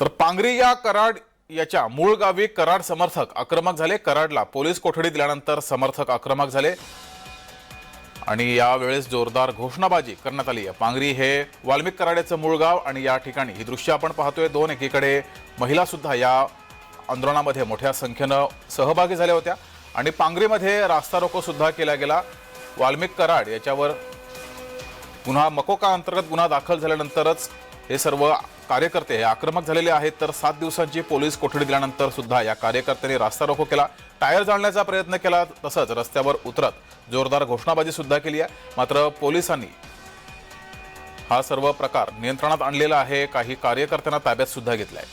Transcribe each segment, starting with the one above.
तर पांगरी या कराड याच्या मूळ गावी कराड समर्थक आक्रमक झाले। कराडला पोलीस कोठडी दिल्यानंतर समर्थक आक्रमक झाले आणि यावेळेस जोरदार घोषणाबाजी करण्यात आली आहे। पांगरी हे वाल्मिक कराडेचं मूळ गाव आणि या ठिकाणी ही दृश्य आपण पाहतोय। दोन एकीकडे महिला सुद्धा या आंदोलनामध्ये मोठ्या संख्येने सहभागी झाल्या होत्या आणि पांगरीमध्ये रास्ता रोको सुद्धा केला गेला। वाल्मिक कराड याच्यावर गुन्हा मकोका अंतर्गत गुन्हा दाखल झाल्यानंतरच हे सर्व कार्यकर्ते हे आक्रमक झालेले आहेत। तर 7 दिवसांची पोलीस कोठडी दिल्यानंतर सुद्धा या कार्यकर्त्यांनी रास्ता रोको केला, टायर जाळण्याचा प्रयत्न केला, तसंच रस्त्यावर उतरत जोरदार घोषणाबाजी सुद्धा केली आहे। मात्र पोलिसांनी हा सर्व प्रकार नियंत्रणात आणलेला आहे। काही कार्यकर्त्यांना ताब्यात सुद्धा घेतलाय।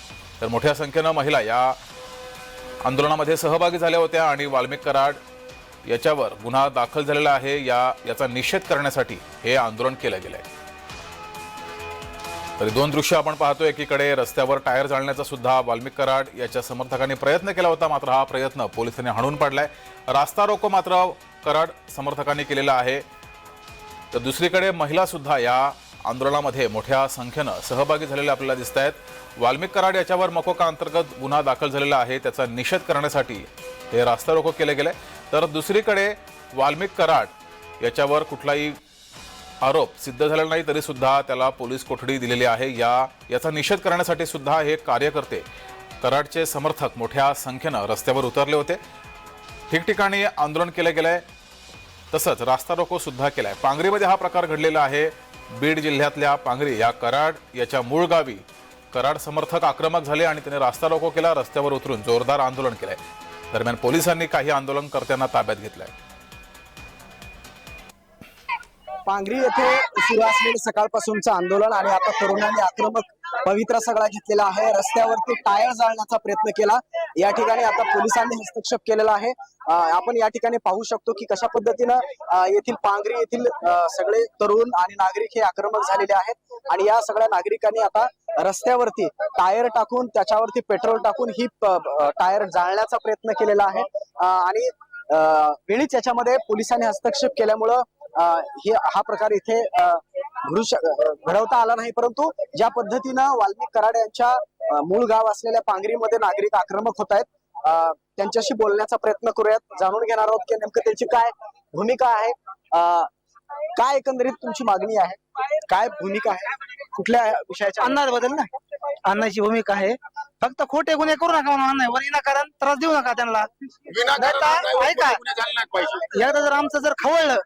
तर मोठ्या संख्येने महिला या आंदोलनामध्ये सहभागी झाल्या होत्या आणि वाल्मिक कराड याच्यावर गुन्हा दाखल झालेला आहे याचा निषेध करण्यासाठी हे आंदोलन केलं गेलंय। तरी दोन दृश्य आपण पाहतोय। एकीकडे रस्त्यावर टायर जाळण्याचा सुद्धा वाल्मिक कराड याच्या समर्थकांनी प्रयत्न केला होता, मात्र हा प्रयत्न पोलिसांनी हाणून पाडलाय। रास्ता रोको मात्र कराड समर्थकांनी केलेला आहे। तर दुसरीकडे महिला सुद्धा या आंदोलनामध्ये मोठ्या संख्येने सहभागी झालेल्या आपल्याला दिसत आहेत। वाल्मिक कराड याच्यावर मकोका अंतर्गत गुन्हा दाखल झालेला आहे, त्याचा निषेध करण्यासाठी हे रास्ता रोको केले गेले। तर दुसरीकडे वाल्मिक कराड याच्यावर कुठलाही आरोप सिद्ध झालेला नाही, तरी सुद्धा त्याला पोलीस कोठडी दिलेली आहे। याचा निषेध करण्यासाठी सुद्धा हे कार्यकर्ते कराडचे समर्थक मोठ्या संख्येने रस्त्यावर उतरले होते। ठिकठिकाणी आंदोलन केले गेलंय, तसंच रास्ता रोको सुद्धा केलाय। पांगरीमध्ये हा प्रकार घडलेला आहे। बीड जिल्ह्यातल्या पांगरी या कराड याच्या मूळ गावी कराड समर्थक आक्रमक झाले आणि त्याने रास्ता रोको केला, रस्त्यावर उतरून जोरदार आंदोलन केलंय। दरम्यान पोलिसांनी काही आंदोलनकर्त्यांना ताब्यात घेतलंय। पांगरी येथे सुरू असलेले सकाळपासूनचं आंदोलन आणि आता तरुणांनी आक्रमक पवित्रा सगळा घेतलेला आहे। रस्त्यावरती टायर जाळण्याचा प्रयत्न केला। या ठिकाणी आता पोलिसांनी हस्तक्षेप केलेला आहे। आपण या ठिकाणी पाहू शकतो की कशा पद्धतीनं येथील पांगरी येथील सगळे तरुण आणि नागरिक हे आक्रमक झालेले आहेत आणि या सगळ्या नागरिकांनी आता रस्त्यावरती टायर टाकून त्याच्यावरती पेट्रोल टाकून ही टायर जाळण्याचा प्रयत्न केलेला आहे आणि वेळीच याच्यामध्ये पोलिसांनी हस्तक्षेप केल्यामुळं हा प्रकार इथे घडवता आला नाही। परंतु ज्या पद्धतीनं वाल्मिक कराड यांच्या मूळ गाव असलेल्या पांगरीमध्ये नागरिक आक्रमक होत आहेत, त्यांच्याशी बोलण्याचा प्रयत्न करूयात, जाणून घेणार आहोत की नेमकं त्यांची काय भूमिका आहे, काय एकंदरीत तुमची मागणी आहे, काय भूमिका आहे, कुठल्या विषयाच्या अन्नाबद्दल ना अन्नाची भूमिका आहे। फक्त खोटे गुन्हे करू नका म्हणून अन्ना विनाकारण त्रास देऊ नका त्यांना। ऐका, एकदा जर आमचं जर खवळलं,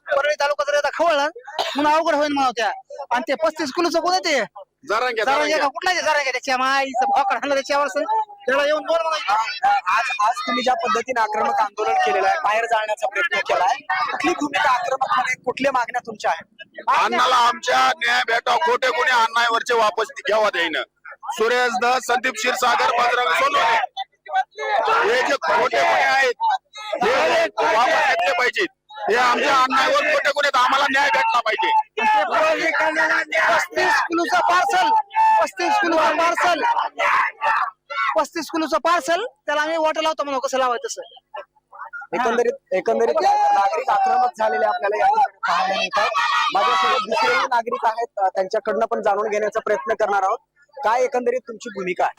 परळी तालुका जर एकदा खवळलं म्हणून अवघड होईल म्हणून त्या आणि ते 35 किलोचं कोण ते कुठला जरांगे त्याच्या माईचं भाकर हाणलं त्याच्यावर त्याला येऊन बोल आज तुम्ही ज्या पद्धतीने आक्रमक आंदोलन केलेलं आहे, बाहेर जाळण्याचा प्रयत्न केलाय, कुठली भूमिका आक्रमकपणे कुठल्या मागण्या तुमच्या आहेत? अण्णाला आमच्या न्याय भेटाव, खोटे गुन्हे अण्णावरचे वापस घ्यावा देईन। सुरेश दस, संदीप क्षीरसागर, बजरंग सोनवणे हे जे खोटे गुन्हे आहेत हे वापस घेतले पाहिजेत। हे आमच्या अण्णावर खोटे गुन्हे, आम्हाला न्याय भेटला पाहिजे। 35 किलोचं पार्सल 35 किलोचं पार्सल त्याला आम्ही वाटर लावतो म्हणून कसं लावायचं तसं। एकंदरीत नागरिक आक्रमक झालेले आपल्याला या ठिकाणी पाहायला मिळतात। माझ्यासोबत दुसरे नागरिक आहेत, त्यांच्याकडनं पण जाणून घेण्याचा प्रयत्न करणार आहोत। काय एकंदरीत तुमची भूमिका आहे?